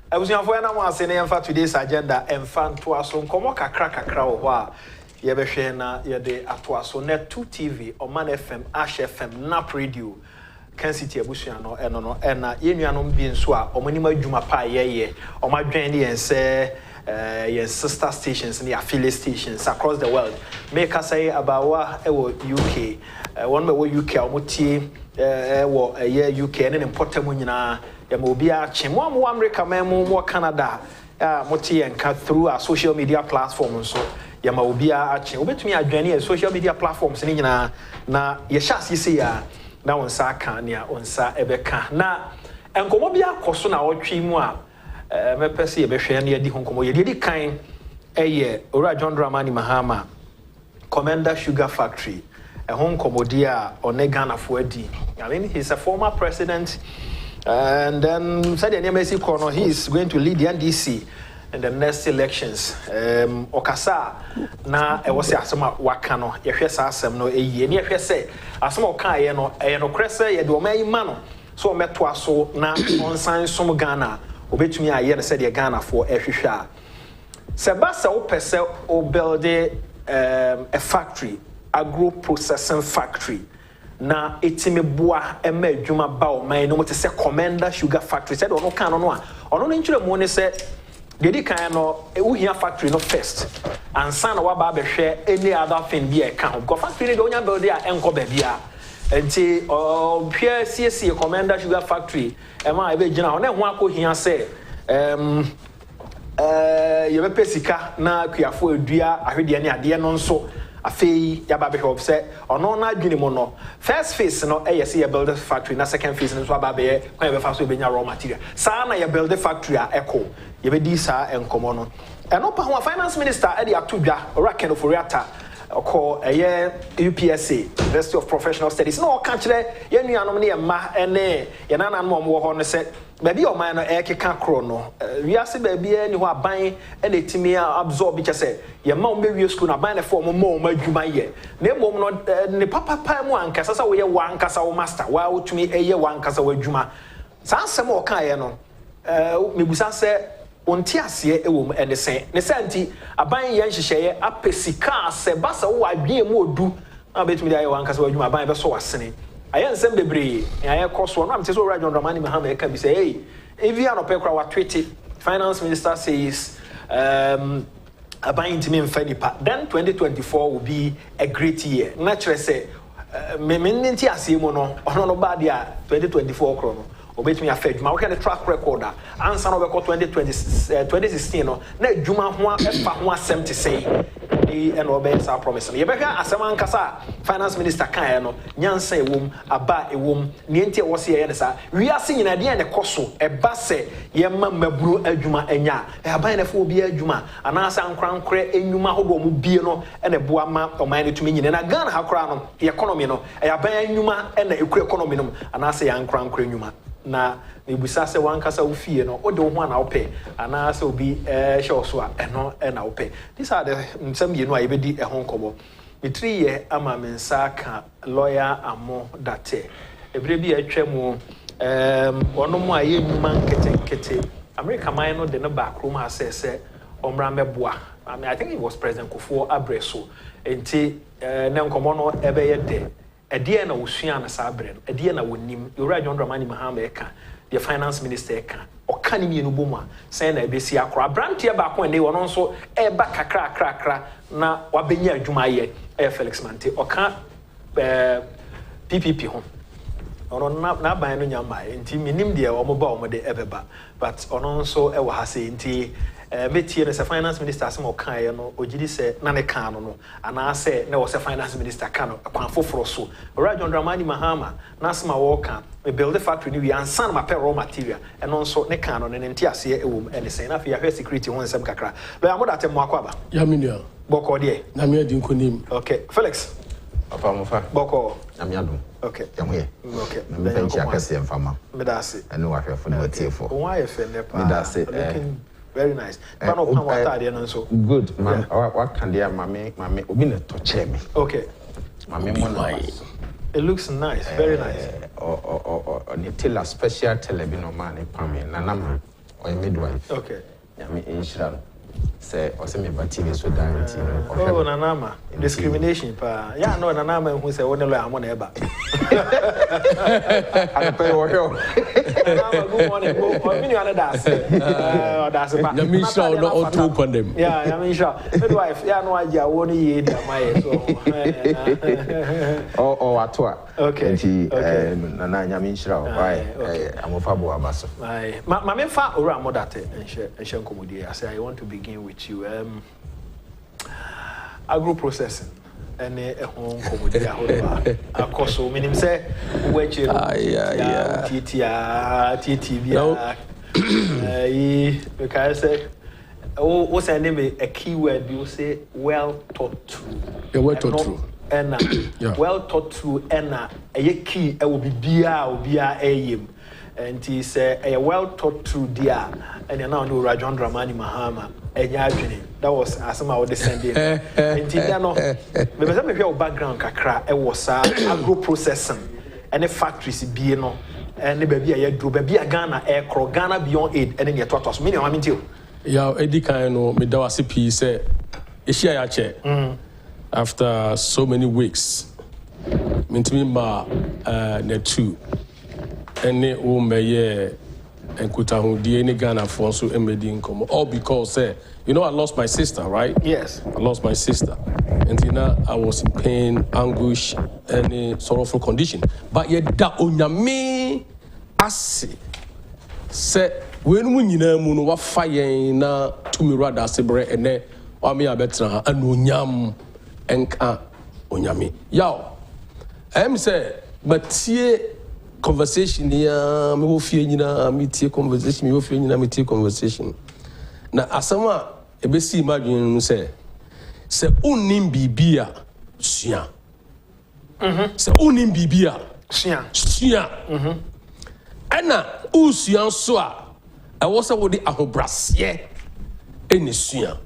I was for na wan say na for today's agenda emfa to aso nkomo kakra wo a ye be hwe na ye de ato aso net 2 TV Oman FM Ash FM Nap Radio Kencity abusua no eno no na ye nuanom bi nso a omanim adwuma pa ye omadwen ne yense your sister stations and the affiliate stations across the world. Make us say about what UK, one way UK, Omuti, UK, and important munina, Yamobia, Chimwa, America, more Canada, Moti and cut through our social media platforms. So Yamobia, Chim, me a journey social media platforms in na Yashas, you see, now on Sakania, on Sa Ebeka. Na, and Komobia, Kosuna, or Chimwa. Me pesi e be hwe na yedi honkomo yedi kan Ora John Dramani Mahama Commander Sugar Factory a honkomo dia onegana fo adi. I mean he's a former president and then said the MSC corner he is going to lead the NDC in the next elections. Okasa na e wose asema waka no ye hwe sa asem no eyi ne ye hwe se asema oka ye no krese ye de o mai ma no so meto aso na onsan som Ghana obetumi aye na said the Ghana for ehwehwe a sebasa wo pese o build a factory agro processing factory na etime boa ema adwuma ba o man no mo te se Commander Sugar Factory said ono kan no a ono no nkyere mo ne se dedi kan no wo hia factory no first and san wa ba behwe any other thing bi e kan go factory dey onya build a enko ba bia enti hwe CC Commander Sugar Factory ema ebe gina ho na ho akohia se ye be pesika na kuafo adua ahwede ne ade no nso afei ya ba be hwe se ono na adwene mo no first phase no se ye build factory na second phase no so aba be kwan be fa so be nya raw material sa na ye build factory a echo ye be di sa enkomo no eno pa ho finance minister e de atodwa ora ken for reata call UPSA University of Professional Studies no kan kire ye nuanom ne ma ene ye nananom wo ho no se baby o man no keka kro no wiase baby ani ho aban ene timi absorb bi kese ye ma o mewie school na aban na form mo o madwuma ye na emom no ne papa mu ankasa sa wo ye wankasa wo master wa wotumi eye wankasa wo adwuma sa ansem o kan ye no mebusa se onti ase ewom ene sen ne santi aban ye nhyehyeye apesika se basa wo adwen mu odu na betumi da ye wankasa wo adwuma aban be so wasene ayen nsem bebre ayen koso no am te so Ora John Dramani Mahama e ka bi say hey if you are not pekra what tweet finance minister says aban intimi mfa nipa then 2024 will be a great year naturally say me nti ase mu no ono no ba dia 2024 kro no obetumi afed ma we can track record answer no be 2016 no na adwuma ho afa ho asem te say and obey sa promise ye beka asem ankasa finance minister kan no nyansa ewom aba ewom ne enti e wose ye ne sa wiase nyina de ne koso e ba se ye ma maburu adwuma anya e aban na fo obi adwuma anasa ankrankre enwuma hodo mu bie no ene boa ma oman ne tumi nyina na Ghana hakora no economy no e aban enwuma ena ekure economy no anasa ya ankrankre enwuma na mebusa se wankasa wo fie no ode wo ho ana ope ana se obi hye so a eno na ope these are the nsam yenu a yebedi ehon kobo metri ye ama mensa ka lawyer amo date ebre bi atwam ono mo aye nyuma nkete America man no de no back room ha se omra meboa I think it was President akufo-addo so enti na nkomo no ebe ye de ede na wosua na sabre no ede na wonim Ora John Dramani Mahama eka the finance minister eka okani mienu bomu a sen na ebesi akora brantie ba ko ene wono nso eba kakra na wabenya adwuma ye Felix Mante oka PPP ho ono na ban no nyama enti minim de omoba omode ebeba but ono nso e wa ha se enti metie no se finance minister asem okan ye no ogidi se na ne kan no ana se na wo se finance minister kan kwan foforo so Ora John Dramani Mahama na asema wo kan we build the factory ni we ansan ma raw material eno nso ne kan no ne nti ase ewom ene se na fa security ho nsem kakra lo ya moda tem akwa ya minia boko de na me adi nkonim okay Felix Papa Mofa boko Amiado okay yamoye okay me penchi akase mfama me da se ene wa hwefo na tiefo why fe ne pa me da se very nice man of water there no so good man what can there mame obi na to chair me okay mame mo na it looks nice very nice or the tell special television man pame na nama or a midwife. Okay. Yami inshira. Say or say me batini so direct. Oh, nanama discrimination pa. Yeah, no, nanama who say one lo amon eba. I pay or help. Good morning. Go. Me you that's. That's ba. Yami sure no all two condemn. Yeah, yami sure. Midwife, yeah, no idea woni ye dia my so. Oh, atwa. Okay. Nana yami inshira. Why? Amofabo abaso. Aye. Ma me fa ora modate enhye nkomodi. I say I want to begin with you. Agro processing and a home commodity. Of course, so meaning say, which TTV. Because what's the name? A keyword you say well thought through. Well thought through. And well thought through. And a key will be BR aim. And he said a well thought through dear. And you now know Rajon Dramani Mahama. That was as I was descending. And you know, because I'm your background kakra, it was agro processing and the factories being no, and the baby I do baby a Ghana air Ghana beyond aid and then you taught us. Meaning, I mean, you. Yeah, Eddie Kaino, me da was a piece. After so many weeks, me ma ne two, and ne o me and Kutahu DNA Ghana for so income. All because you know I lost my sister, right? Yes. I lost my sister. And you know I was in pain, anguish, and a sorrowful condition. But yet that onyame ase say when we know what fire na to me rather sebre ene o me abetra anonyam enka onyame. Yo. Say but conversation ya me wo fie nyina me tie conversation me wo fie nyina me tie conversation na asama e be si imagine no say unim bibia sua se unim bibia sua ana usua so a e wo se wo de ahobrase eni sua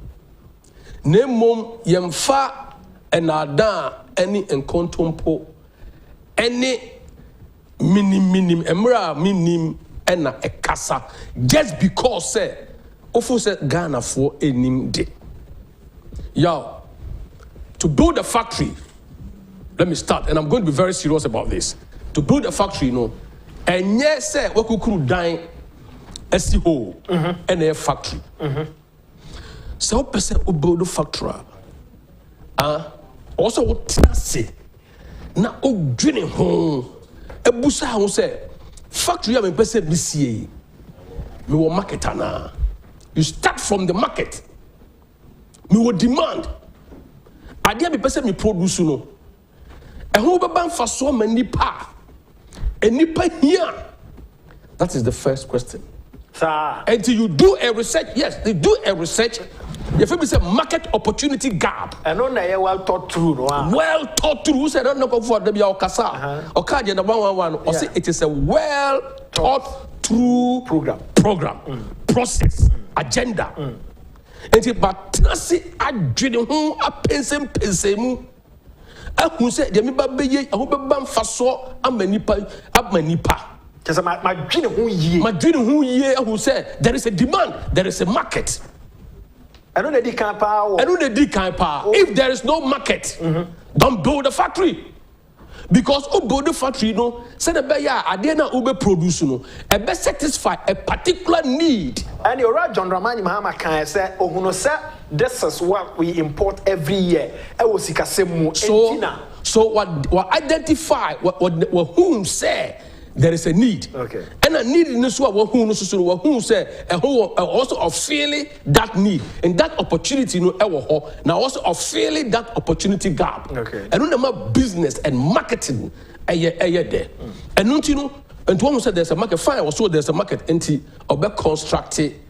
na mom yemfa enada eni enkontompo eni minim emra minim ena ekasa just because say ofo say Ghana for enim de. Yo, to build a factory, let me start, and I'm going to be very serious about this. To build a factory, you know, and yes, say we could die SCO and a factory. So person who build a factory, also what say na o dwene ho. Ebusa ho say factory am pese BCA me wo market na you start from the market me wo demand ade am pese me produce no e ho be ban fa so ma nipa enipa here. That is the first question, sir. Until you do a research, yes, they do a research. You feel me say market opportunity gap. I know na well thought through. Well thought through. Who said don't know for the okasa. Okaje na 111. Or say it is a well thought through program, process, agenda. And it but nasi adwene ho apensem mu. Who said the me ba beye ho be ban faso amanipa. Just my dream who ye who said there is a demand, there is a market. I don't need power. If there is no market, don't build a factory. Because who build a factory, you know, say the beya adena ube produce no, e be satisfy a particular need. And you're right, John Ramani Mahama can say, oh no sir, this is what we import every year. So what identify what whom say there is a need. Okay. And a need in this one who say also of feeling that need and that opportunity now also of feeling that opportunity gap. Okay. And on business and marketing there. And don't you know and one who said there's a market fine also there's a market empty or construct it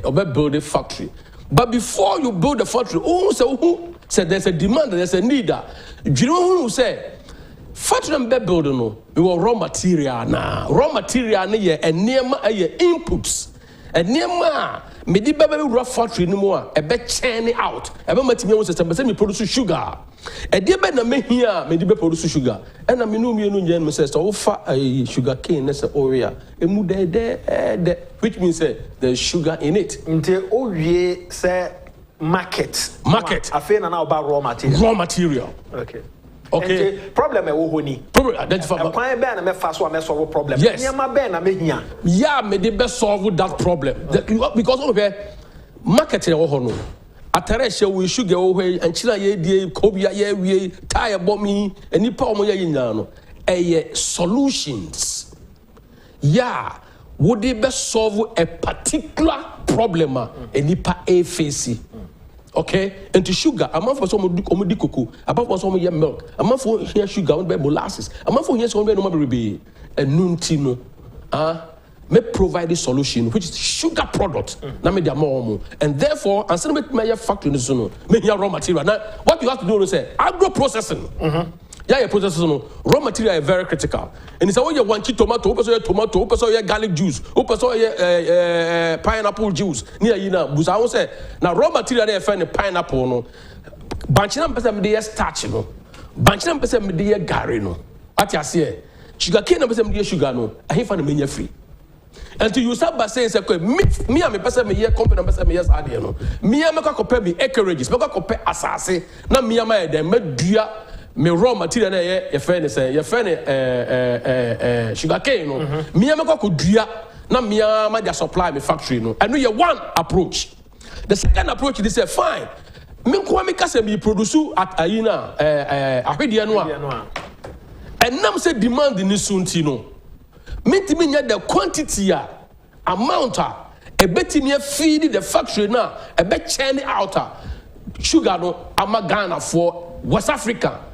or build a factory. But before you build a factory, who said there's a demand, there's a need. Do you know who say factory and building no we raw material na ye and near inputs and nema me di baba wura factory no mo a ebe churn out ebe matimi won system say me produce sugar e di be na me hia me di be produce sugar and na me no mienu nyen me say so wo fa sugar cane na say oria emu de which means say there's sugar in it nte owie say market afei na oba raw material okay problem e wo honi problem identify kwan be na me fa so me solve problem nyama be na me hia yeah me dey be solve that problem because over market e wo ho no atare hye we sugar wo hwe anchira ye die kobia ye wie tire bomi enipa omo ye nyina no eye solutions yeah would they be solve a particular problem enipa e face. Okay, and to sugar, a month for some omudi cocoa, about for some year milk, a month for here sugar, one by molasses, a month for here some no be a nuntino. May provide a solution which is sugar product. Na me dia more, and therefore, and send me my factory in the zone. Me here raw material. Now, what you have to do is say agro processing. Yeah, processing no raw material is very critical. And it's when you want tomato, open garlic juice, open pineapple juice. Near you now, because I will say now raw material they find the pineapple no. Banchina person me dey starch no. Banchina person me dey gari no. What you say? Sugar cane person me dey sugar no. I hear find me free. Until you start by saying say me and me person me here company person me yes ade no. Me am make compare me acreages, make compare asase. Na me am dem me dua me raw material na ye friend say ye friend sugar cane no me am ko dua na me am dey supply me factory no and no ye one approach. The second approach is say fine me ko me kase me produce at ayina ahwede no a and nam say demand ni sunti no me timi nya the quantity amount e betimi feed the factory na e be churn out sugar no ama Ghana for West Africa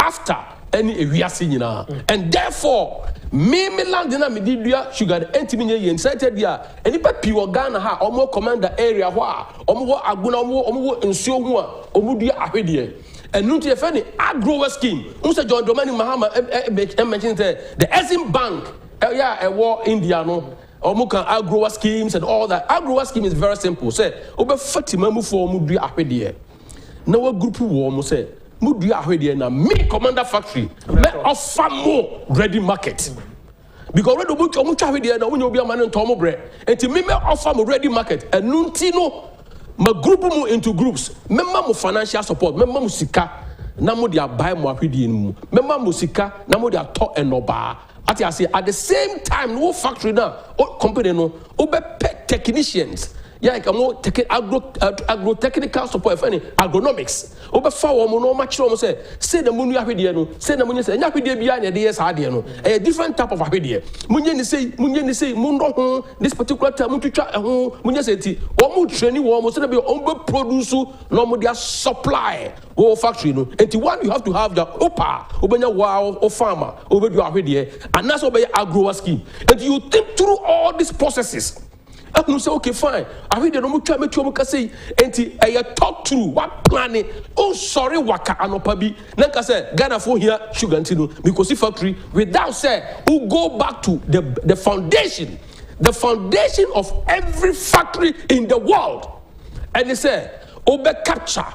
after any ewiase nyina and therefore me land na me didua sugar entimi nye insighted dia enipa piwo Ghana ha omo commander area ho a omo aguna omo nsuo ho a omo dua ahwede and no to any agro scheme unse John Dramani Mahama mentioned the Exim Bank India no omo kan agro schemes and all that. Agro scheme is very simple say obe fatima mu for omo dua ahwede na wa group wo omo say mudu ahwede na me commander factory me offer more ready market because we do omo twa ahwede na wonya obi amane ntomo bre enti me offer more ready market enu nti no ma group mu into groups memma mo financial support memma mo sika na mo dia buy mo ahwede mu memma mo sika na mo dia to enoba at the same time no factory na company no obe technicians yeah, come take agro technical support for any agronomics. Over 4 no match say the munu ahwede no, say the munu say nya ahwede bia na dey ade no. A different type of ahwede. Munye ni say mundo ho this particular time mutwa ho munye say ti omo train wo mo say be on produce no mo dia supply go factory no. And one you have to have the opa obenya wow o farmer over do ahwede and that's obey agro scheme. And you think through all these processes. I say okay fine. I read the no mutua metuo muka say enti talk through what planning. Oh sorry waka anopabi. Nanka say Ghana for here sugar ntino because factory without say who go back to the foundation of every factory in the world. And they say obe capture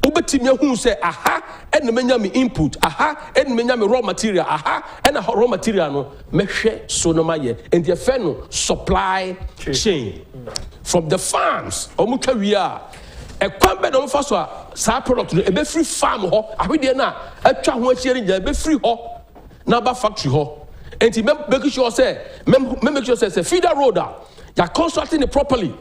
obetimi hu say aha and menya me input aha and menya me raw material aha and raw material no mehwe so no maye and the fair no supply chain from the farms omutwa wi a kwambe no mfa so a sa product no ebe free farm ho ahwede na atwa ho achiere nya ebe free ho na ba factory ho and make sure say feeder roader ya constructing it properly.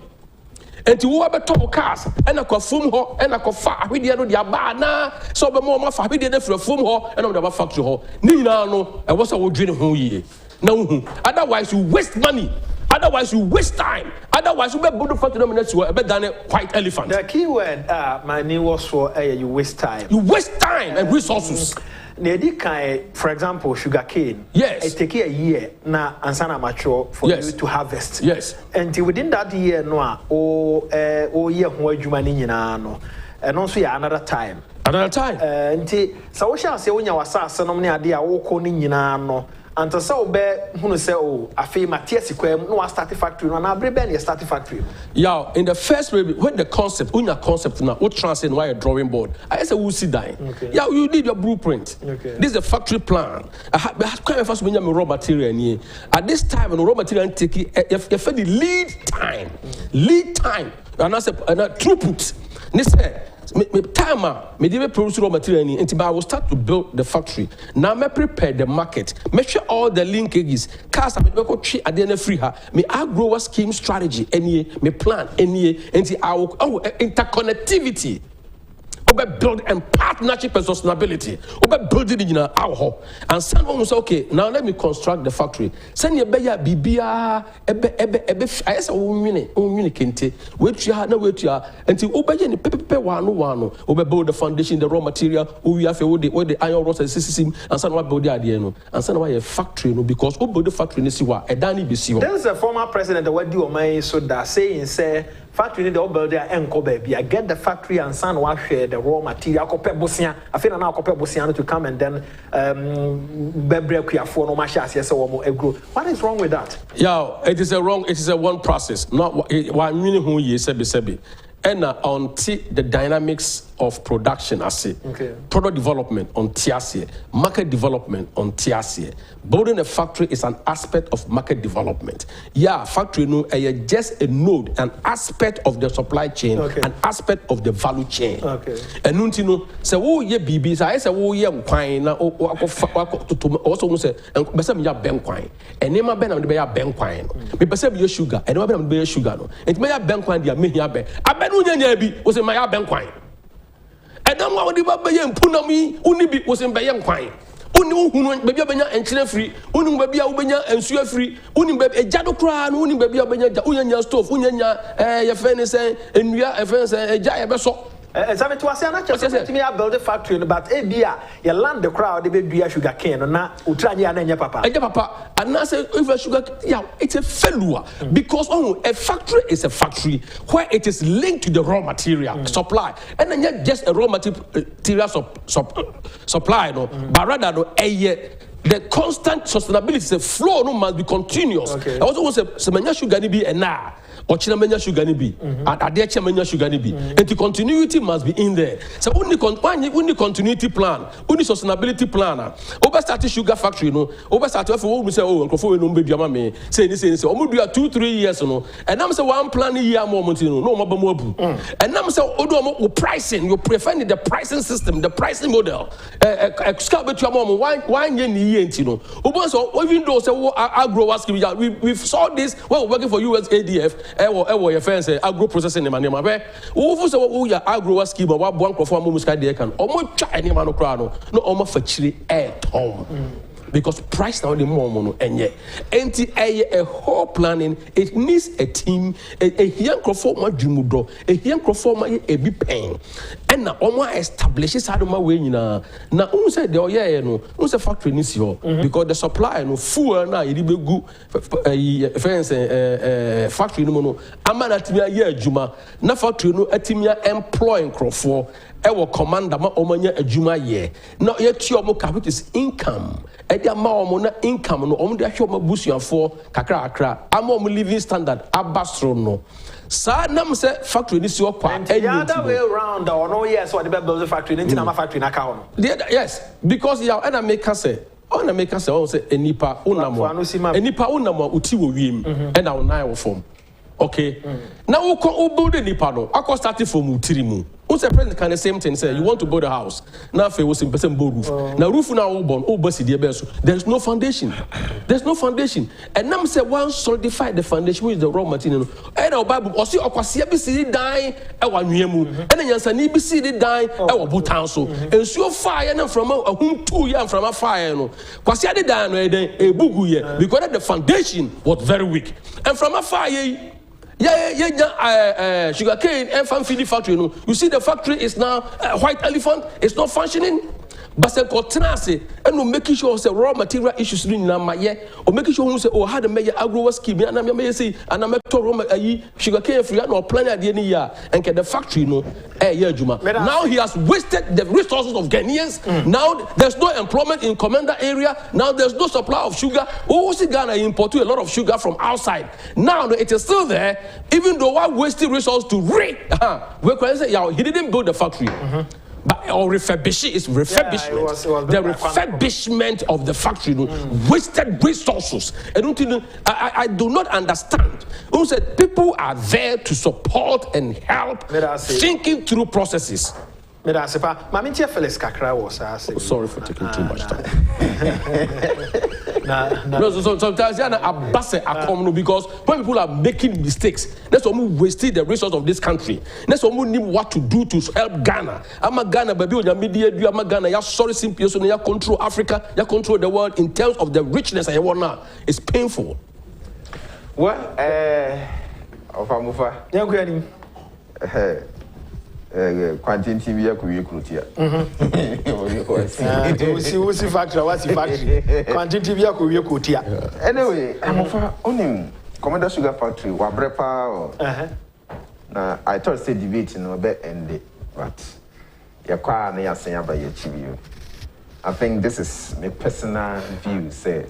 And to whoever top cars and a confirm ho and a cofa with the other na so be more for with the from ho and on the factory ho nina no I was a dream ho ye no otherwise you waste money, otherwise you waste time, otherwise you be good for them next year than a white elephant. The key word my name was for you waste time and resources. For example, sugar cane. Yes. It take a year na ansana mature for you to harvest. Yes. And within that year, no, year who adwuma ni nyina no. And also another time. Another time. Nti so we shall say when you was asase no ne ade a wo ko ni nyina no. and to say be who say oh afi Matthias kwem no start factory no na bre ben you start factory. Yeah, in the first way when the concept now what translate why a drawing board I say we sit down. Okay. Yeah, you need your blueprint. Okay. This is a factory plan. I had quite first when you raw material here. At this time when raw material take you for the lead time and I say throughput. Me timer, me dey produce raw material ni. Until I will start to build the factory. Now me prepare the market. Make sure all the linkages. Cars I me go tree at the end free her. Me grower scheme strategy. Any me plan any. Until I will interconnectivity. Obe build and partnership and sustainability. Obe building in our home. And someone will say, okay, now let me construct the factory. Send your beya bibia ebe I say unwini kente. Wait ya na wait ya until obe ye ni pepe wano. Obe build the foundation, the raw material. We have the iron rods and system. And someone build the idea no. And someone a factory no because obe build the factory ni siwa. Edani bisiwa. There's a former president that what do my so that saying say. Factory need the build there enko baby. I get the factory and son wa share the raw material. Kope bosia. I feel now kope bosia to come and then bebre kuyafo no machine say womo egro. What is wrong with that? Yeah, it is a one process. Not why meaning who ye sebi. And until the dynamics of production, I say, product development on TSA, market development on TSA. Building a factory is an aspect of market development. Yeah, factory no, just a node, an aspect of the supply chain, an aspect of the value chain. And you know, say, oh yeah, BB, I say, oh yeah, wine, also say, and besame ya bank wine, and nema ben am de ya bank wine. Me besame ya sugar, and nema ben am de ya sugar no. And me ya bank wine dia me ya ben. Abenu nya bi, o say my ya bank wine. And then what about Bayam Punami, Unibi was in Bayam Quine. Unu baby abenya enchine free, unu baby abenya ensuo free, unu baby ejado kra, unu baby abenya unya stove, unya ye fene say enua e fene say eja ye beso. Examine to us na chese me build a factory but bia ye land the crowd dey be sugar cane na utranye na enye papa. Enye papa, and now say if sugar yeah, it's a failure because a factory is a factory where it is linked to the raw material supply and then not just a raw material supply no, but rather no the constant sustainability the flow no must be continuous. I also want to say menya sugar ni be na or chinamenya sugar ni be ade chinamenya sugar ni be and the continuity must be in there. So only continuity plan, only sustainability plan. Over start sugar factory no, over start if we say oh nkofo no baby ama me say omo do 2-3 years no and am say one plan year more no no maba mo abu and am say odo pricing you prefer the pricing system the pricing model excuse betu am why nye no. Even though say we saw this when we're working for USADF, your friends say agro processing in Manema. Who say we are agro scheme or one for Muska de can almost try any man no almost for chili at home. Because price now the more mono and yet a whole planning it needs a team a young crofoma jumudo a young crofoma a be pain and now almost establishes how my way now who said the yeah no who's a factory needs you because the supply no full now it be good friends factory no mono amana timia year juma na factory no atimia employing crofo ewo commander ma omanya adwuma ye na yeti omo capital is income e dia ma omo na income no omo dia hwe omo busuafo kakra ama omo living standard abastro no sa nam se factory ni si okwa and the other way around or no yes what the build the factory na ma factory na ka ho yes because ya na make say enipa unamo uti wo wiem e na wona wo form okay now we build the nipa no akọ start from utiri mu. Who's the president can the same thing say you want to build a house now if it was in person build roof now roof now there's no foundation and now say one solidify the foundation which is the raw material and our bible or see okwase be see die e wa nwemu and yansa ni be see die e wa botan so and so fire na from a hum 2 year from a fire no kwase ade die no e bugu ye because the foundation was very weak and from a fire sugarcane and fan feeding factory. No, you see the factory is now white elephant. It's not functioning. but say kotenase and making sure say raw material issues in Namaye, or making sure who say, oh, had a major agro scheme, and I may say, and I'm a sugar cane free or plan at the end of the year, and get the factory, no, Juma. Now he has wasted the resources of Ghanaians. Now there's no employment in Commander area. Now there's no supply of sugar. Oh, Ghana import a lot of sugar from outside. Now it is still there, even though I wasted resources to he didn't build the factory. But or refurbishing is refurbishment. Yeah, it was the refurbishment of the factory, wasted resources. I do not understand. Who said people are there to support and help thinking through processes. Sorry for taking too much time. No, so sometimes because when people are making mistakes, that's why we wasted the resources of this country. That's why we need what to do to help Ghana. I'm a Ghana, baby, on your media, I'm a Ghana, you're sorry, simple, so you control Africa, you control the world in terms of the richness I want now. It's painful. Well, Kencity Media Kuya. What's factory? Kencity Media Kuya. Anyway, I'm on Commander Sugar Factory, Wabrepa. Now, I thought say debate in about ended, but Yakwa and Yasaya by your TV. I think this is my personal view, say.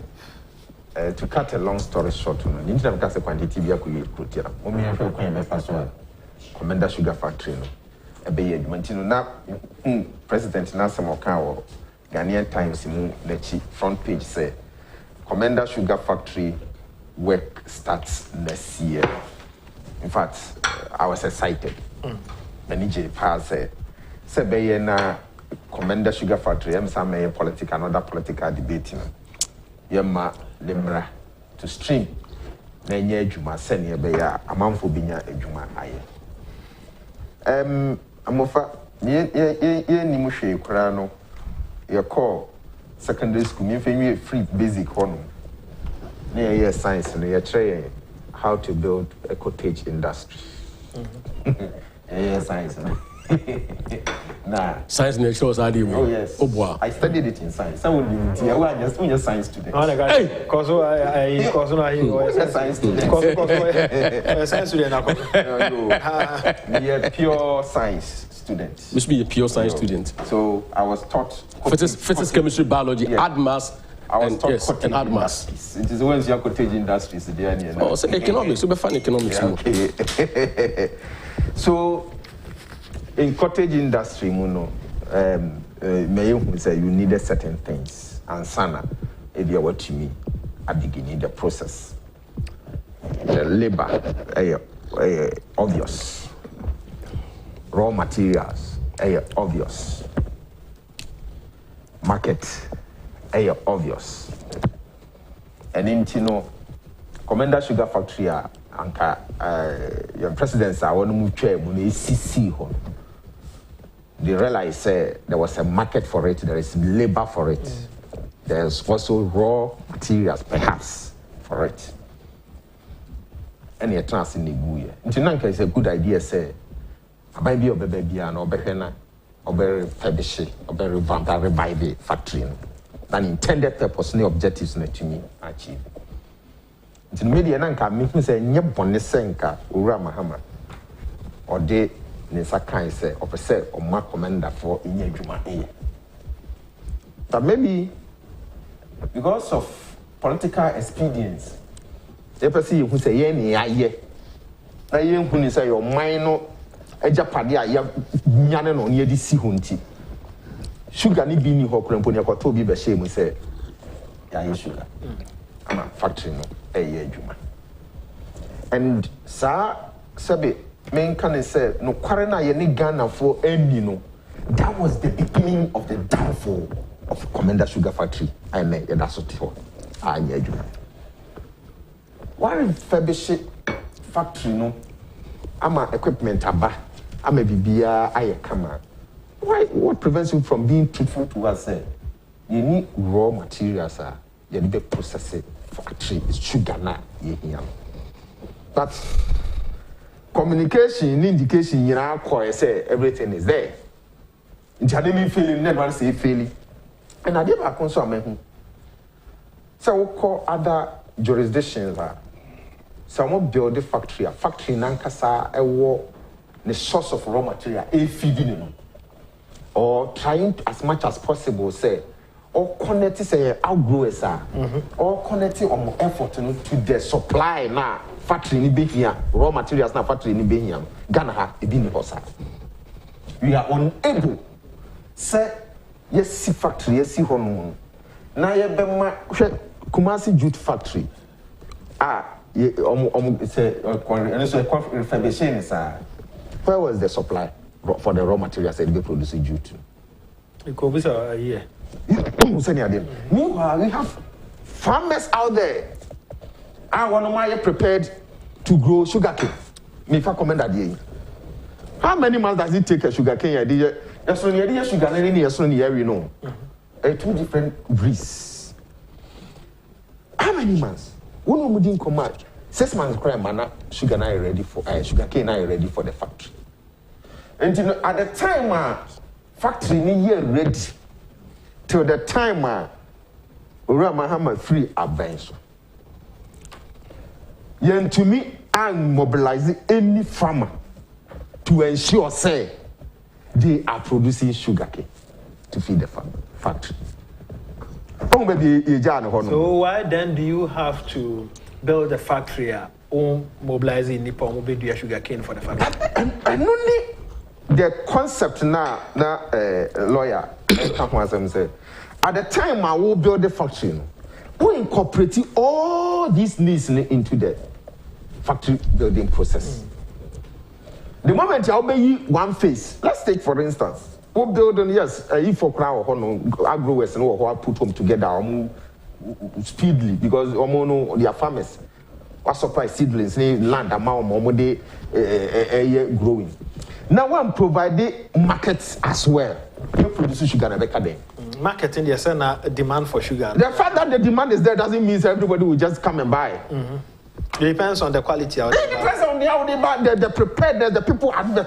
To cut a long story short, you know, Kencity Media Kuya. Only if you can make password. Commander Sugar Factory. Ebe Mantino na President Nasa Mokawa Ghanaian Times in the front page say Commander Sugar Factory work starts next year. In fact, I was excited. Manije Pa say be na Commander Sugar Factory some political another political debate yema lemra to stream na nye adwuma sene be ya amanfo binya adwuma aye. Amofa ye ni mu hwe kura no ye call secondary school me fe free basic hono na ye science no ye try how to build a cottage industry. Science no. Nah, science nature was oh yes. Oh boy. I studied it in science. I would be just science student. Oh my God. Hey, cause I science student. Science student. Yeah, pure science student. Must be a pure science student. So I was taught physics, chemistry, biology, add maths. I was taught and add maths. It is when you cottage industries there. Oh, so economics. Super fun economics. Yeah, okay. So in cottage industry, say you needed certain things, and sana, if you what to me at the beginning the process. The labor, obvious. Raw materials, obvious. Market, obvious. And in Commander Sugar Factory, your presidents are one move chair when they see they realized there was a market for it, there is labor for it. There's also raw materials, perhaps, for it. And you're transing the buoy. It's a good idea, say, I might be a baby and or refurbish it, or revamp, or revive the factory. Than intended purpose, no objectives to me achieve. It's in media, and I say, Nyabonisenka, Ura Mahama, or they. Nisa can say, or say, or my commander for Inyajuma. But maybe because of political expedience, they perceive who say, Yenny, I young who say, your minor Ajapadia, Yanan on Yedi Sihunti. Sugar ni bini hokran ponia kwa tobi be shame say, ya sugar. I'm a factory no, Juma. And Sir Sabi. Men can say no quarena ye Ghana for any no. That was the beginning of the downfall of Commander Sugar Factory. I mean, that's what I need you. Why refurbish factory no? I'm a equipment aba. I'm a BBA. I come. Why? What prevents you from being truthful to us? You need raw materials. You need to process it. Factory is sugar na ye here. But communication, indication, say everything is there. In Chinese feeling, never say feeling. And I did back on some. So we call other jurisdictions. Some build the factory. A factory nankasa the source of raw material. Feeding or trying as much as possible say. Or connect say outgrowers or connect on effort to the supply now factory ni be here raw materials na factory ni be here Ghana ha e bi ni hosa we are unable say yes factory yes hono na ye be ma hwe Kumasi jute factory say refurbishing where was the supply for the raw materials that be producing jute it could be a year. Meanwhile, we have farmers out there. I want to be prepared to grow sugarcane. Me, if I comment that, how many months does it take a sugarcane idea? Yes, when you sugar cane, yes, when you know, two different breeds. How many months? One would didn't come out. 6 months, crime, man, sugar cane ready for the factory. And at the time, factory ni ready. Till the time Mahama free advance. Yen to me, I'm mobilizing any farmer to ensure say they are producing sugarcane to feed the factory. So why then do you have to build a factory mobilizing Nippon do sugarcane for the factory? And only the concept now lawyer say at the time I will build the factory, we incorporate all these needs into the factory building process. The moment I'll be one phase, let's take for instance, we build yes, if for crowd or agro-west and or put them together speedily because their farmers are supply seedlings, land amount they growing. Now I'm providing markets as well. You produce sugar and back there. Marketing, yes, and demand for sugar. The fact that the demand is there doesn't mean everybody will just come and buy. It depends on the quality of it. Depends on how they buy, the preparedness, the people at the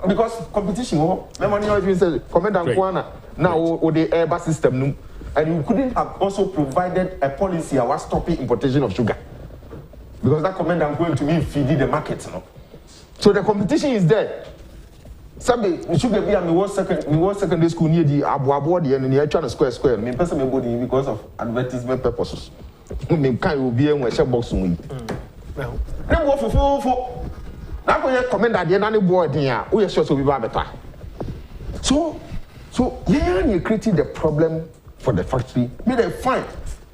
because competition. Remember, if you say Commander Kwana now with the Airbus system, and you couldn't have also provided a policy that was stopping importation of sugar because that Commander going to mean feeding the market. So the competition is there. Some sugar be me was secondary school near the Abu and near China Square. Me person me body because of advertisement purposes. Me can be a share box we. Well, then go for. Now we commend that the nanny boy there. We are sure to be better. So you created the problem for the factory. Me they fine.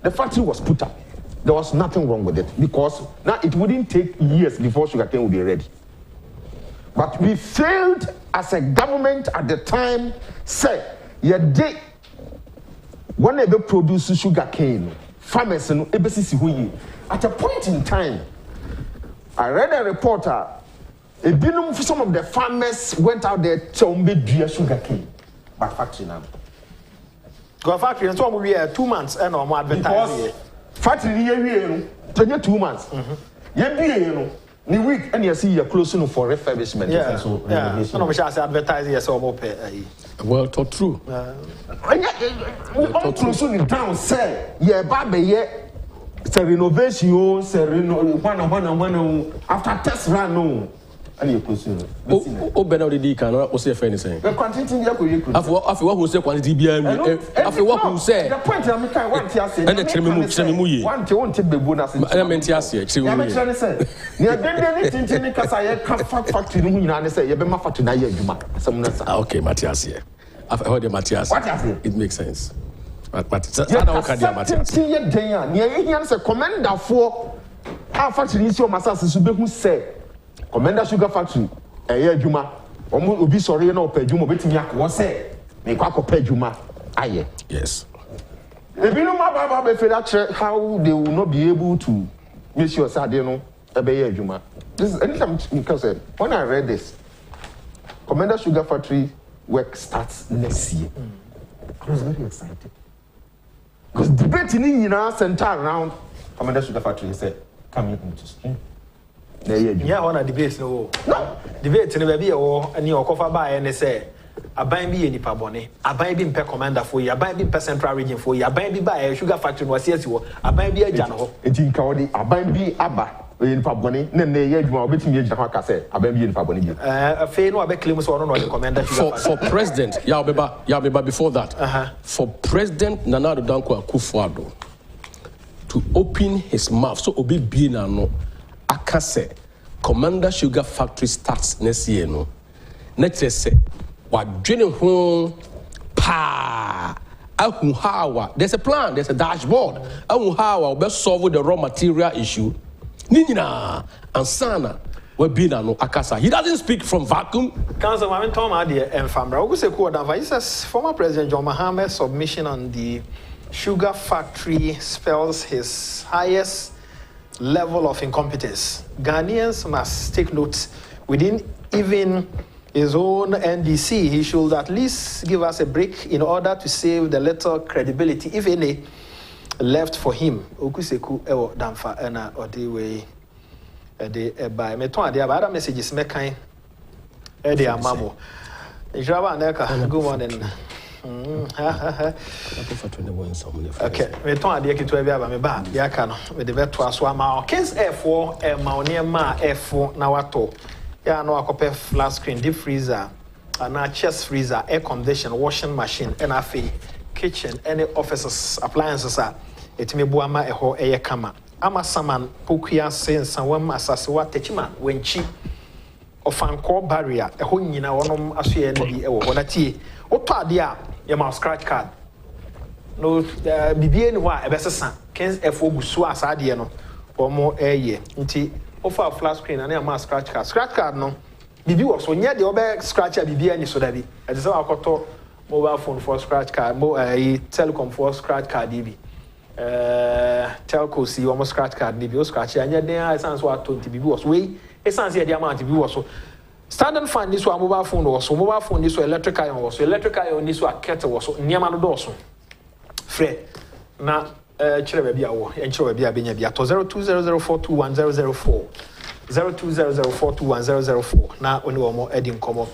The factory was put up. There was nothing wrong with it because now it wouldn't take years before sugarcane would be ready. But we failed as a government at the time. Say, when they produce sugarcane, farmers and at a point in time, I read a reporter. Some of the farmers went out there to make sugarcane by factory now. Go factory and so we are 2 months and no more advertising. Factory here 2 months. The week and you see you're closing for refurbishment. No, we shall say advertising yes or more pay. Well, talk true. All closing down say, yeah, baby, yeah. Say renovation, say one after test run no. And you closing. Oh, Ben already can or say anything. The quantity after what who say quantity behind after what who say the point I make want to say and the chemimu want take the bonus element here say near den tin kasa ye factory no nyina say ye be ma factory na ye adwuma asem na sa okay Matthias here I've heard the Matthias it makes sense but that okay the Matthias see ye den a near ye say commander for a factory ni si o masase so be hu say Commander Sugar Factory, Juma, obi sorry na opejuma betimi akwo say me kwa kopejuma aye. Yes. Ebinu ma baba be feel how they will not be able to make sure say dey no ebeye adwuma. This is anytime because when I read this, Commander Sugar Factory work starts next year. I was very excited. Because debate in center around Commander Sugar Factory said coming into stream. Yeah, on a debate no. Debate in the baby or any or cover by and say aban bi ye nipa bone aban bi mpe commander for yi aban bi mpe central region for yi aban bi ba sugar factory no wase wo aban bi agya no ho enti nka wo di aban bi aba nipa bone na na ye adwuma obetimi agya ho aka say aban bi nipa bone bi afei no abeclaim so no the commander sugar for president ya beba before that for president Nana Addo Dankwa Akufo-Addo to open his mouth so obi bi na no aka say commander sugar factory starts next year no na kire say wadwene ho pa ahu hawa there's a plan, there's a dashboard ahu hawa we solve the raw material issue ni nyina ansana we be na no akasa. He doesn't speak from vacuum. Council Mami Tom Adi Enfambra Oguse Kuodanva, he says former President John Mahamad's submission on the sugar factory spells his highest level of incompetence. Ghanaians must take note within even his own NDC. He should at least give us a break in order to save the little credibility, if any, left for him. Okuseku ewo damfa ena odiwe ede by meton ade abada messages mekan ede amamo. Ijaba neka good morning. Okay, meton ade kitu e bia ba me ba ya ka no me de beto aso ama Kings F4 e ma oni ma F4 na wato ya no akope flat screen deep freezer and chest freezer air condition washing machine and afi kitchen any offices appliances are etime buama eho eye kama ama saman pokuya sensa wam asase wa techima wenchi ofanko barrier eho nyina wonom asoye no bi ewo na tie oto ade a ye ma scratch card no bibie ni ho a ebesesa Kings F4 gusu asade no omo eye nti offer flat screen and a scratch card no bibi was so nya de obe scratch a bibi ani so da bi e dey say akoto mobile phone for scratch card telecom for scratch card bi telco si almost scratch card bi o scratch anya den a sense wa 20 bibi was we essence e dey amount bibi was so standard fan this one mobile phone was so mobile phone this so electric iron was so electric iron this so kettle was so niam no do so free na chire ba bia wo en chire ba bia benya bia to 0200421004 0200421004 na oni wo mo edi nkomo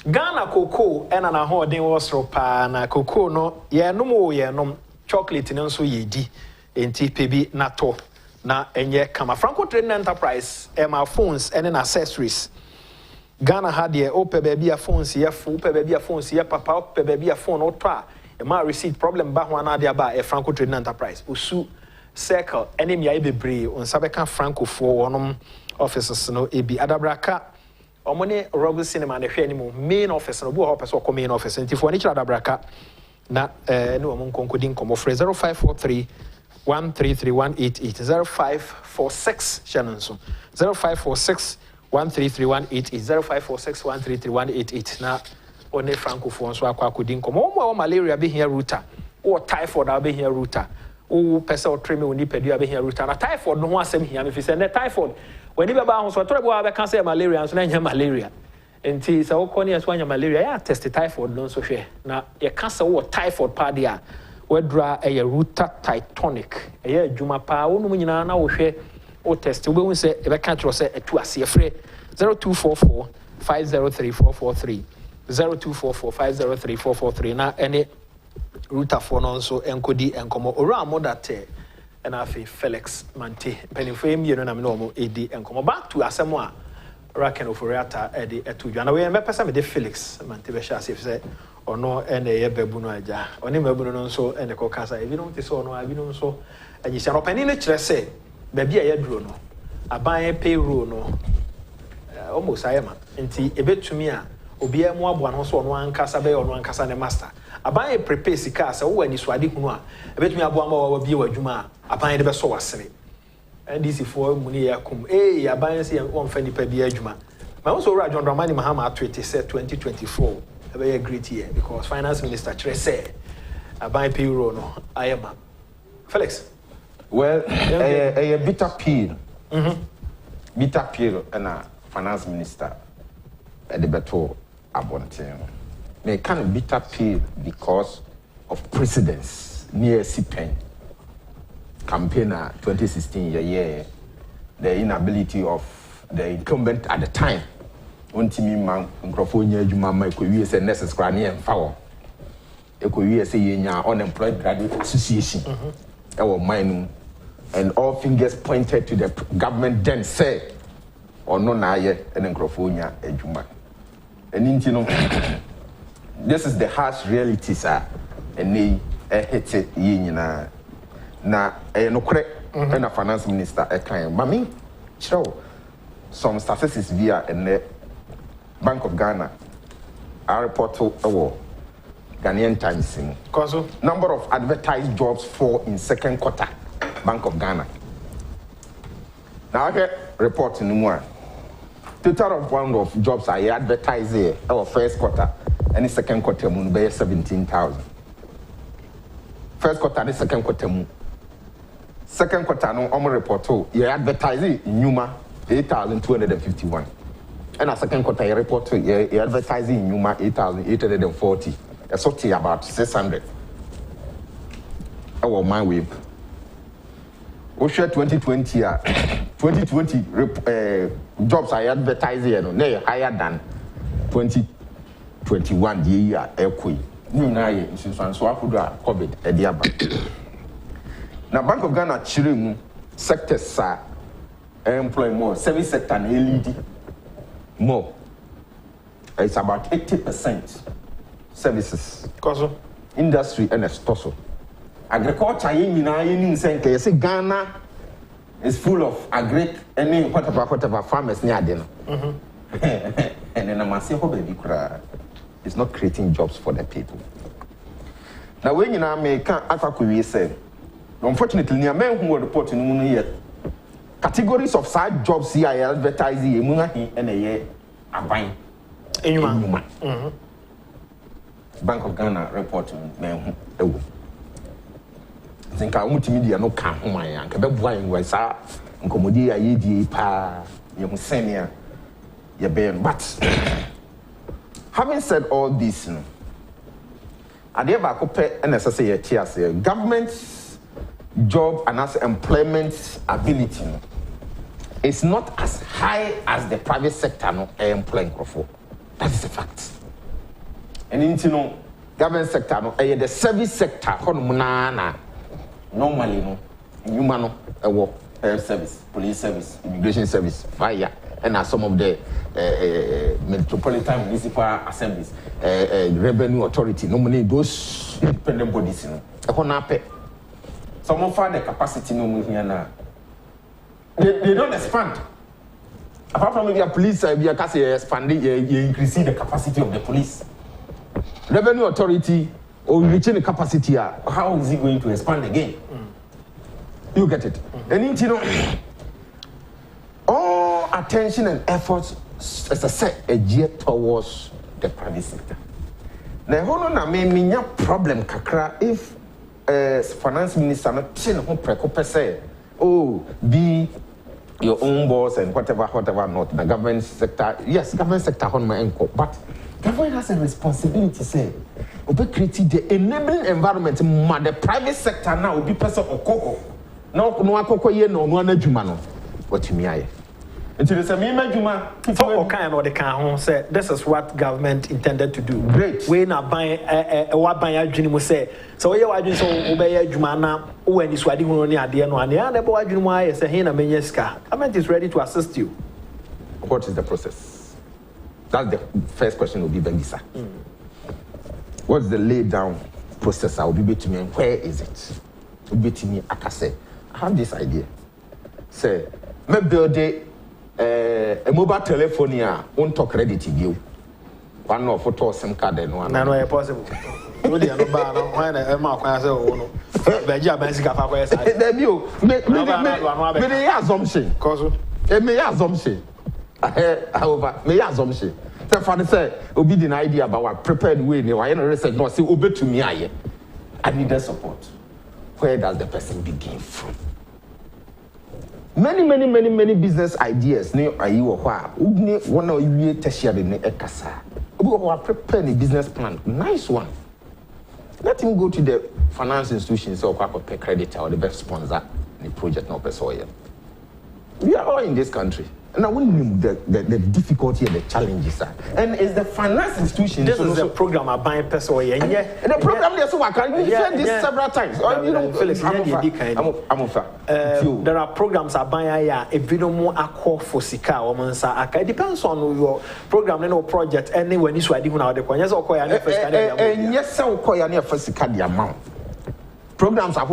Ghana cocoa ena na ho den wo sro pa na cocoa no ye nom chocolate no so ye di enti pebi na to na enye kama Franco Trading Enterprise my phones and accessories Ghana had ye ope baby a phones ye fu ope baby a phones ye papa ope baby a phone otra ma receipt problem ba ho na dia ba Franco Trading Enterprise usu circle enemy ya bebre on sabeka Franco for onom offices no ebi adabraka omone Robo Cinema na hwe animu main office no bo ho person ko main office nti for ni kira adabraka na no omon konkodi nkomo for 0543 133188 0546 Shannon so 0546 133188 0546 133188 na one francophone so akodi nkomo o malaria be here router o typhoid be here router o pese o treme oni pedua be here router na typhoid no ho asem hia me fi se na typhoid when you ba ho so tore bo be kan say malaria so na nya malaria enti se wo koni so anya malaria ya test typhoid no so hwe na ye kan se wo typhoid pa dia wedra a router titanic e adwuma pa wo no nyina na wo hwe o test wo be se e be kan tro se atu ase frɛ 0244 503443 0244 503443 na any router for no so enkodi enkomo ora modate and afi Felix Mante penifem you know na me no mo edi enkomo back to asemo a raken oforiata edi etudwa na we me pesa me de Felix Mante be sha safe say ono ene ye babu no aja oni mabu no so ene ko kasa ebi no te so ono abi no so anyisia no pani ne kire say ba bia ye duro no aban payroll no almost ayema nti ebetumi a obi emu aboa no so ono ankasa be ono ankasa ne master aban prepare sika say wo ani so ade hunu a ebetumi aboa ma wa bia wadwuma a aban de be so wasene ndc for mu ne yakum aban say won fa nipa bia adwuma ma wo so ra John Dramani Mahama tweet say 2024 a very great year because finance minister Chere say aban payroll no ayema Felix well a bitter pill bitter pill and finance minister at the battle abontin may kind of bitter pill because of precedents near CPEN campaign 2016 year the inability of the incumbent at the time ontimi man nkrofo nya adwuma ma ekowie se nurses kra ne emfa wo ekowie se yenya unemployed graduate association ewo man and all fingers pointed to the government then say ono na aye en nkrofo nya adwuma eninti no this is the harsh reality sir eni hit yenyina na no kre na finance minister kan mami chiro some statistics via and Bank of Ghana our report to Ghanaian Times number of advertised jobs fall in second quarter Bank of Ghana now I report in more total of round of jobs I advertised here our first quarter and the second quarter mun be 17,000 first quarter and the second quarter mun second quarter no report to you advertise in Numa 8,251 and a second quarter you report to you advertising in Numa 8,840 a sort about 600 our my way we share 2020 2020 jobs I advertise here no higher than 2021 the year ekoi ni na ye nsunso akodo a covid e dia ba na Bank of Ghana chiremu sectors sa employ more service sector na lead more it's about 80% services cause industry and extortion agriculture yin na yin nsen ke say Ghana is full of agric any whatever farmers ni ade no and then amase ho baby kura is not creating jobs for the people now when you na make akwakowie say unfortunately near men who were reporting no yet categories of side jobs here advertising emuna hi and a year aban enyuma Bank of Ghana reporting men who think I want media no kan ho man yan ka be bua yin wa sa nkomodi ya yedi pa ye hu senia ye be but having said all this no ade ba ko pe na say ye tias government job and as employment ability no, it's not as high as the private sector no employing crofo. That is a fact. And into no government sector no the service sector hono na normally no human no health service, police service, immigration service, fire and as some of the metropolitan municipal assemblies, revenue authority normally those independent bodies no some of the capacity no move here now. They don't expand. Apart from the police, we are expanding, increasing the capacity of the police. Revenue authority or reaching the capacity. How is it going to expand again? You get it. And you know, all attention and efforts, as I said, are geared towards the private sector. Now, hold on, I mean, problem kakra if. Finance minister not chin home precope say, oh, be your own boss and whatever not. The government sector, yes, government sector on my ankle, but government has a responsibility say, obe create the enabling environment. The private sector now will be person okoko. No akoko ye no adwuma no. What you mean? Until the same juma. So kind of the can say this is what government intended to do. Great. We na buy what buy adwini say. So we adwini so obey adwuma na o ani so ade hono ni ade no ane na bo adwini mu aye say he na menye sika. Government is ready to assist you. What is the process? That's the first question will be Bengisa. What's the laid down process? I will be to me and where is it? To be to me akase. I have this idea. Say me build a mobile telephone here won't talk credit you. One of photo SIM card and one. No, possible. Really, I don't buy when a mark I say, oh no. Beja Bensica Papa. Then you make me assumption. Cause me assumption. However, me assumption. The father said, Obi the idea about what prepared way. I know research no say obey to me. I need the support. Where does the person begin from? Many business ideas ne ayiwo ho a ubni wona owie tertiary ne ekasa obi wo prepare a business plan nice one let him go to the finance institutions or credit or the best sponsor the project no person. We are all in this country Now, when the difficulty and the challenges are, and it's the finance institution. This is a program a buying person. The program there's so I can said this several times. You know, Felix, there are programs a buying if we don't more akọ for sika or mansa. It depends on your program and project. And when you swadi huna the yes, yes, so koya first sika the amount. Programs are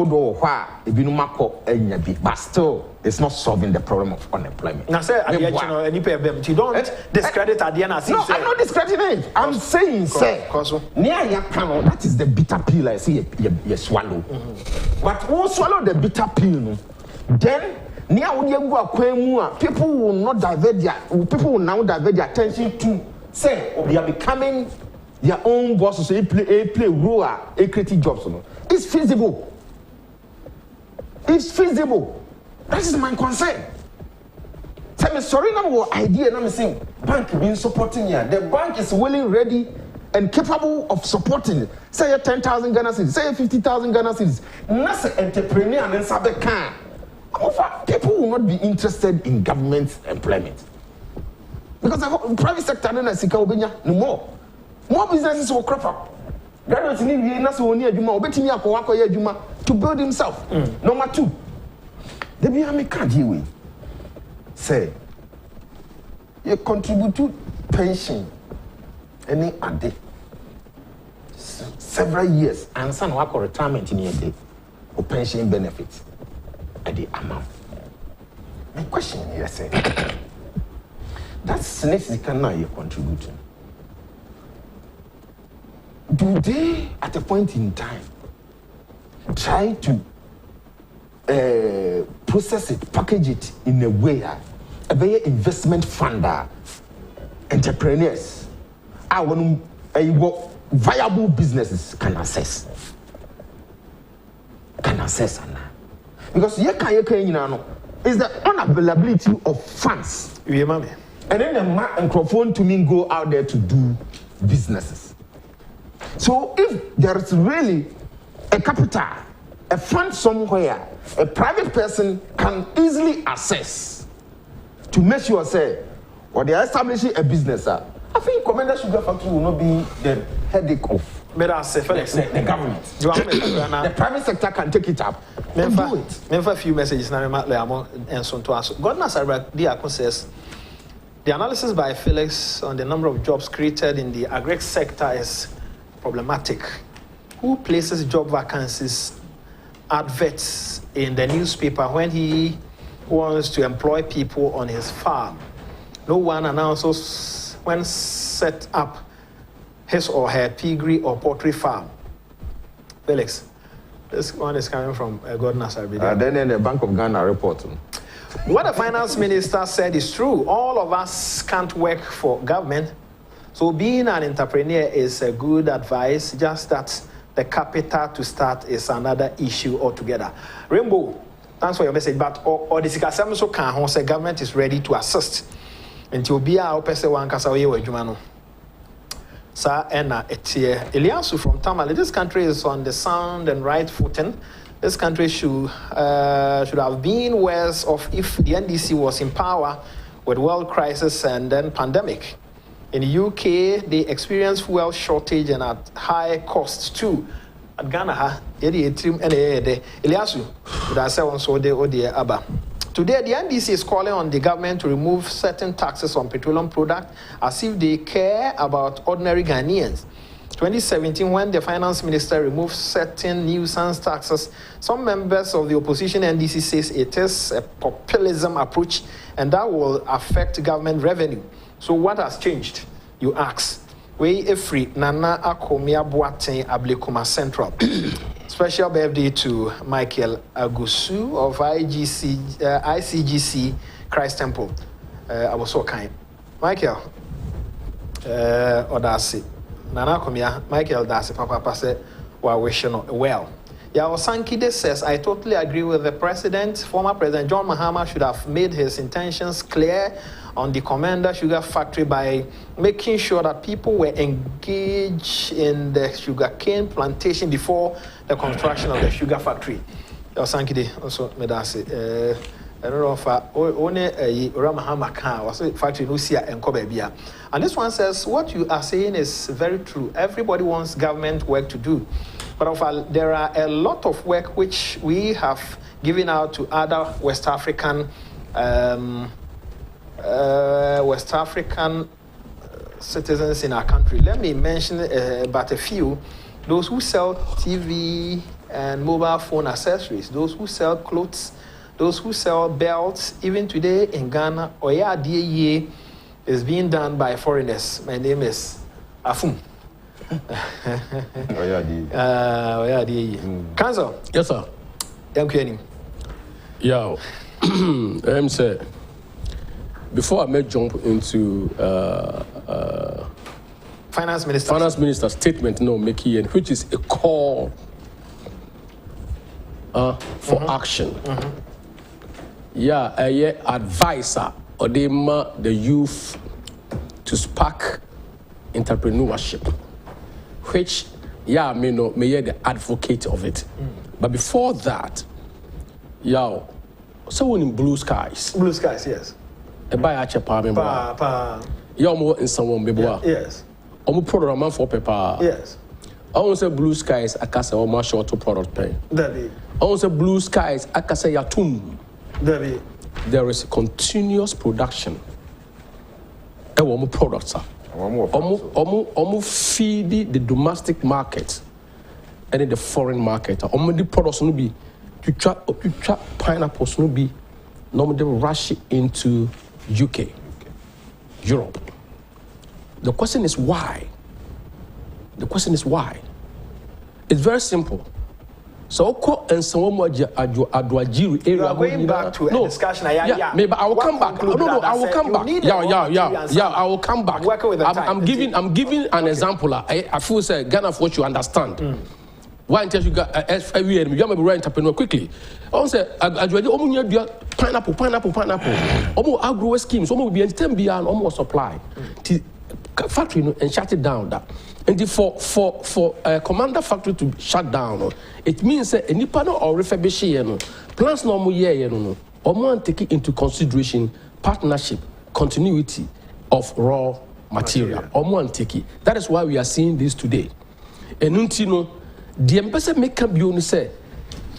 but still, it's not solving the problem of unemployment. Now, sir, you don't discredit at the end. No, I'm not discrediting it. I'm saying, sir, near your panel, that is the bitter pill I see you swallow. But who swallow the bitter pill, then near people will not divert people will now divert their attention to say they are becoming their own bosses. So they play role, a creative jobs. It's feasible. It's feasible. That is my concern. Tell me, sorry, no idea. I'm saying, bank been supporting you. The bank is willing, ready, and capable of supporting. Say 10,000 Ghana cedis, say 50,000 Ghana cedis. Not an entrepreneur and sabe can. People will not be interested in government employment because the private sector no more. More businesses will crop up. Graduates need to build himself. Number two, the Biami can't say you contribute to pension any a day several years and some work or retirement in a day or pension benefits at the amount. My question here say that's next you contribute to. Do they, at a point in time, try to process it, package it in a way, a very investment funder, entrepreneurs, viable businesses can access? Because is the unavailability of funds. And then the microphone to me go out there to do businesses. So if there is really a capital, a fund somewhere, a private person can easily access to make sure, say, or they are establishing a business, I think Commander Sugar Factory will not be the headache of the government. The private sector can take it up and do it. A few messages now, and so to us. God says, the analysis by Felix on the number of jobs created in the agri sector is problematic. Who places job vacancies adverts in the newspaper when he wants to employ people on his farm? No one announces when set up his or her piggery or poultry farm. Felix, this one is coming from Gordon Asarbide. Then in the Bank of Ghana report. What the finance minister said is true. All of us can't work for government. So being an entrepreneur is a good advice, just that the capital to start is another issue altogether. Rainbow, thanks for your message, but or the Sikasam so can say government is ready to assist. Until be our person one casawe or Jumano. Sa Enna Etie Eliasu from Tamale. This country is on the sound and right footing. This country should have been worse off if the NDC was in power with world crisis and then pandemic. In the UK, they experience fuel shortage and at high costs too. At Ghana, Eliasu, today, the NDC is calling on the government to remove certain taxes on petroleum products as if they care about ordinary Ghanaians. 2017, when the finance minister removed certain nuisance taxes, some members of the opposition NDC says it is a populism approach and that will affect government revenue. So what has changed, you ask? We free Nana Akomia Boateng Ablekuma Central. Special birthday to Michael Agusu of ICGC Christ Temple. I was so kind. Michael, Odasi. Nana Akomia, Michael Dasi, Papa said, well, wishing well. Yaosankide says, I totally agree with the president. Former President John Mahama should have made his intentions clear on the Commander Sugar Factory by making sure that people were engaged in the sugarcane plantation before the construction of the sugar factory. Yaosankide also made us I don't know if only a Ramahama car was factory no see and Kobebia. And this one says what you are saying is very true. Everybody wants government work to do. But there are a lot of work which we have given out to other West African citizens in our country. Let me mention but a few. Those who sell TV and mobile phone accessories, those who sell clothes, those who sell belts. Even today in Ghana, Oya Dieye is being done by foreigners. My name is Afum. Oya Dieye. Council. Yes, sir. Yeah. Say, before I may jump into Finance Minister statement, which is a call for action. Yeah, a advisor or the youth to spark entrepreneurship, which may the advocate of it. But before that, someone in blue skies. Blue skies, yes. A buy Agyapong. More in someone yes. Program for paper. Yes. I want to say blue skies. I can say almost short to product pay. Debbie. I want to say blue skies. I can say yatum. Debbie. There is continuous production. Omo products are. Omo feed the domestic market and the foreign market. Omo the products no be to trap pineapples no be. No they rush into UK, Europe. The question is why? It's very simple. So, and someone more area. You are going back to a discussion. Maybe I will come back. No, I will come back. Yeah, I will come back. I'm giving an example. I feel say Ghana for what you understand. Why until you got every year, you may entrepreneur quickly. I say pineapple. Agro schemes. Be beyond almost supply. Factory and shut it down. And for a commander factory to shut down, it means that any panel or refurbish plans normal year, or more taking into consideration partnership, continuity of raw material. Or more take it. That is why we are seeing this today. And the embassy make up you say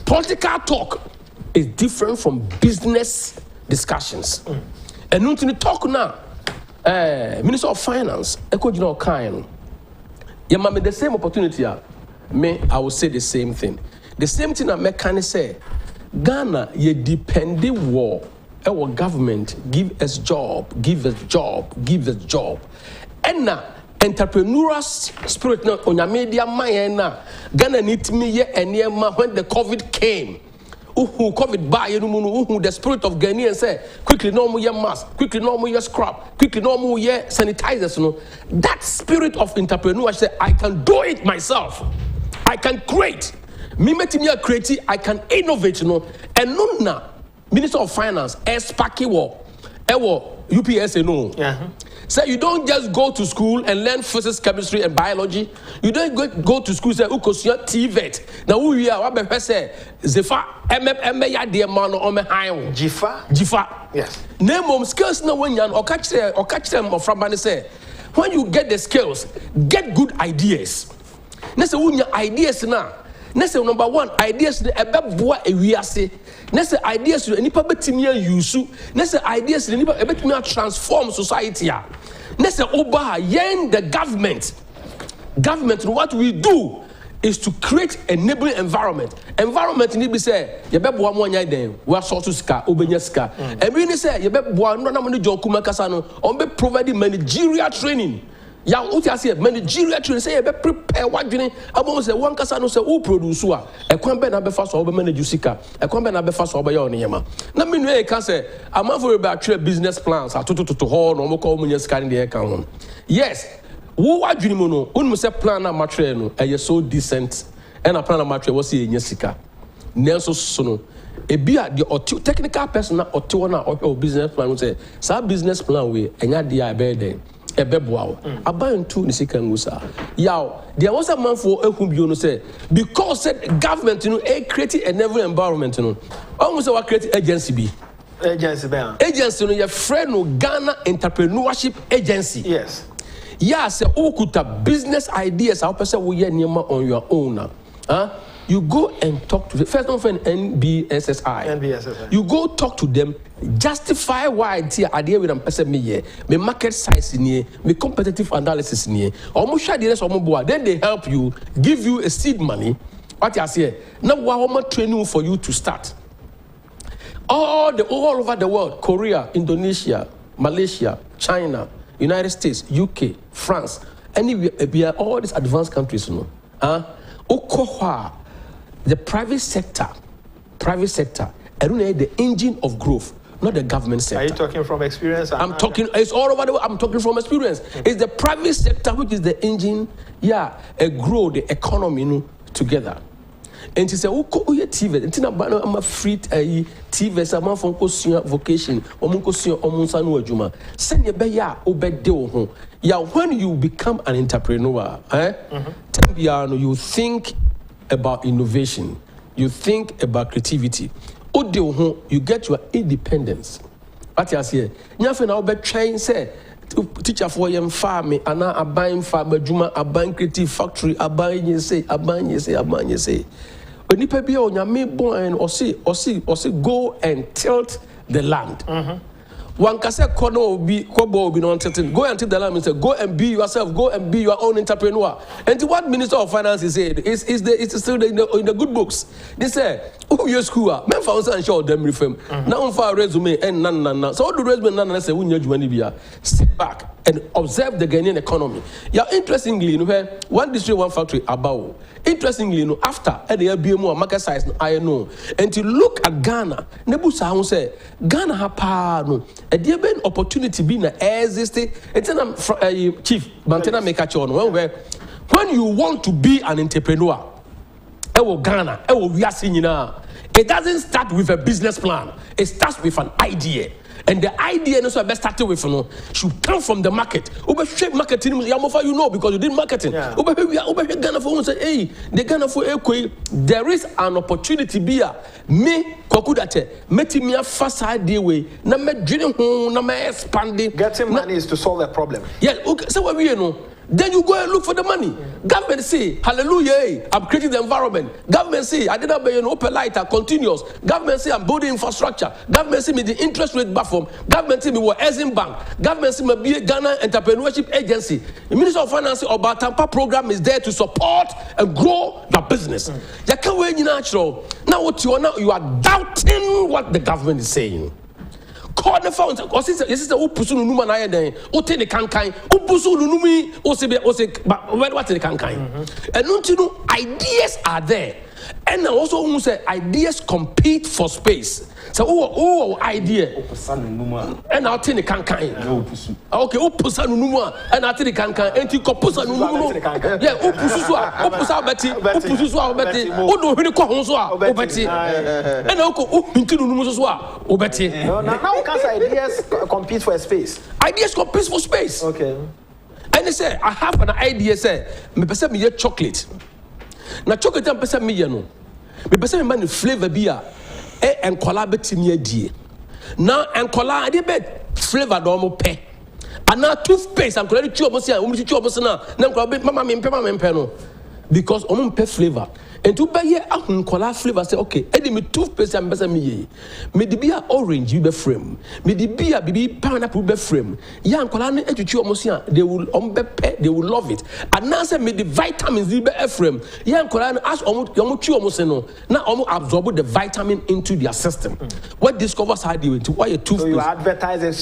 political talk is different from business discussions. And talk now. Minister of Finance, the same opportunity. I will say the same thing. The same thing I can say. Ghana, ye depending war. Our government give us job. And now, entrepreneurial spirit na onyamedia man na Ghana need me ye eniema when the COVID came. COVID buy the spirit of Ghanaian say quickly no more mask, quickly no more scrub, quickly no more sanitizers. That spirit of entrepreneurship say I can do it myself. I can create. Me create, I can innovate. And no Minister of Finance, Espaki UPS So you don't just go to school and learn physics, chemistry, and biology. You don't go to school and say, TVET. Now, we are what say, Zefa, Jifa. Yes. Name skills no one or catch them from money say. When you get the skills, get good ideas. Let's say ideas now. Let's say number one, ideas the ebeboa ewiase. Let's say ideas the nipa betimia use. Let's say ideas the nipa betimia transform society. Let's say oba yen the government. Government, what we do is to create a enabling environment. Environment need be say yebeboa mo nya den. We are sort to ska obenya ska. And we say yebeboa no na mo ni jonkuma kasa no on be providing managerial training. Ya uti ase managerial training say be prepare wadwene abo say one kasa no say who produce a ekwan be na be fa so obe manage sika ekwan be na be fa so obe ye oniyema na me nu e ka say amafo be atwe business plans atototo ho no mo ko munya sika ne ka ho. Yes, wo wadwene mu no unmu say plan na matwe no e so decent and a plan na matwe wo say enya sika nenso so no ebia the technical person na ote na o business plan say sa business plan we enya dia be den ebeboa abantu ni sika ngusa yaw there was a man for ehubio no say because said government create a enabling environment no almost our create agency be Agency ben. Agency no your friend no Ghana Entrepreneurship Agency. Yes. Yeah, say okuta business ideas how person we hear on your own. You go and talk to the first one for NBSSI. You go talk to them, justify why idea with them person me market size me competitive analysis almost share the rest of my then they help you, give you a seed money. What I say now we training for you to start. All over the world, Korea, Indonesia, Malaysia, China, United States, UK, France, anywhere, all these advanced countries, the private sector, the engine of growth, not the government sector. Are you talking from experience? I'm talking, it's all over the world, I'm talking from experience. It's the private sector which is the engine, grow the economy together. And he said, "Oh, you TV. And I'm a free TV. So I'm from vocation. Send your beya obedeo. Yeah, when you become an entrepreneur, you think about innovation. You think about creativity. You get your independence. What you say? You now be trying say." Teacher for your farm, and now a buying farm, a buying creative factory, a buying you say. When you pay on your main born or see, go and tilt the land. One can say, Kono be non tilting. Go and tilt the land and say, go and be yourself, go and be your own entrepreneur. And what Minister of Finance is saying is still in the good books. They say, oh, your school, men found and show them reform. Now, for a resume and none. So, the resume, none, say, when you're sit back and observe the Ghanaian economy. Yeah, interestingly, one district, one factory, about. Interestingly, after the BMO market size, I know. And to look at Ghana, Nebusa say, Ghana ha no. A dear ben opportunity being existing. It's chief, Mantena make a chon. When you want to be an entrepreneur, Ghana, it doesn't start with a business plan. It starts with an idea. And the idea also best started with should come from the market. Shape marketing, you know, because you did marketing. Hey, the Ghana for there is an opportunity be me kokudate metimia fast idea way na me dwene ho na me expanding. Getting money is to solve a problem. Yeah, okay. So what we know. Then you go and look for the money. Government say, hallelujah, I'm creating the environment. Government say, I did not buy an open lighter, continuous. Government say, I'm building infrastructure. Government say, me the interest rate platform. Government say, me what Exim Bank. Government say, me be a Ghana Entrepreneurship Agency. The Minister of Finance or Tampa program is there to support and grow the business. You can't wait natural. Now what you are now, you are doubting what the government is saying. Call the phone. Or since this is the Upusu Numa na yeden, Ote the Kankai, Upusu Numi, Ose, but what the Kankai? And don't you know, ideas are there. And also, who say ideas compete for space. So, idea. And I'll tell the Kankai. Okay, Upusa Numa, and I'll tell the Kankai, and you Kopusa Numa. Yeah, Upusa Betty, Upusa Betty, Udo Hinico, Betty, and Uncle Upintu Numuswa, Betty. Now, can ideas compete for a space? Ideas compete for space. Okay. And they say, I have an idea, say, me perceive me chocolate. Now, chocolate and perceive me, no. Me perceive me flavor beer. And collaborate near dear. Now, and collab flavor normal pay. And now toothpaste, I'm calling you almost now. Mamma Mempano. Because pay flavor. And to buy here, collab flavor say, okay, Eddie me toothpaste and better me. Me the beer orange you be frame. Me the beer baby pineapple be frame. Young collab educate almost they will they will love it. And now say me the vitamins be frame. Young collab ask almost no. Now absorb the vitamin into their system. What discovers how they to why a toothpaste. So you advertise a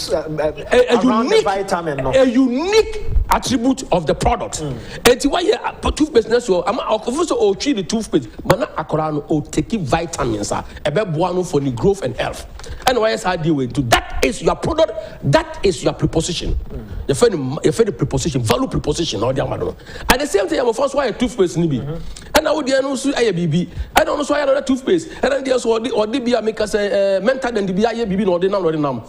unique vitamin. No? A unique attribute of the product. And why a toothpaste na so I'm also treat the toothpaste. But not akorano or taking vitamins a bebuano for the growth and health. And why is how deal with to that is your product, that is your preposition. You find the preposition, value preposition or the amado. At the same time, first why a toothpaste nibi. And I would know so I BB. I don't know why another toothpaste. And then there's or the beer make us mental and the BIA BB or the nam.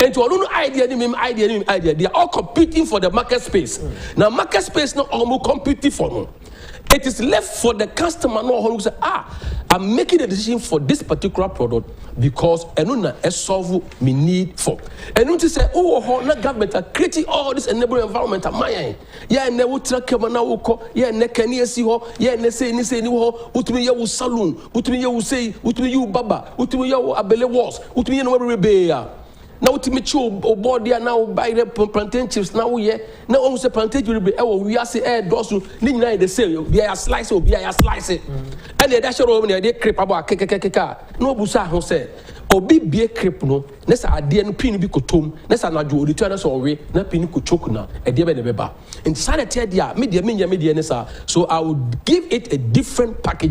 And to all idea, they are all competing for the market space. Now, market space not almost competing for no. It is left for the customer no who say, I'm making a decision for this particular product because I know I solve me need for. And you say, na government are creating all this enabling environment at my yeah, and they will track him now, yeah, and they can see ho, yeah, and they say, utumi ya saloon, utumi ya say, utumi you baba, utumi ya abele walls, utumi ya no rebea. Now to meet you board there now buy the plantain chips now yeah. Now almost a plantain will be we are say dosu ni the sale be a slice or be a slice it. And the dash over there they creep about keka. No busa who say obi be creep no. Nessa idea no pin be kotom. Nessa na do return us away na pin ko choke na e dey be the beba. And sanity dia media nessa. So I would give it a different package.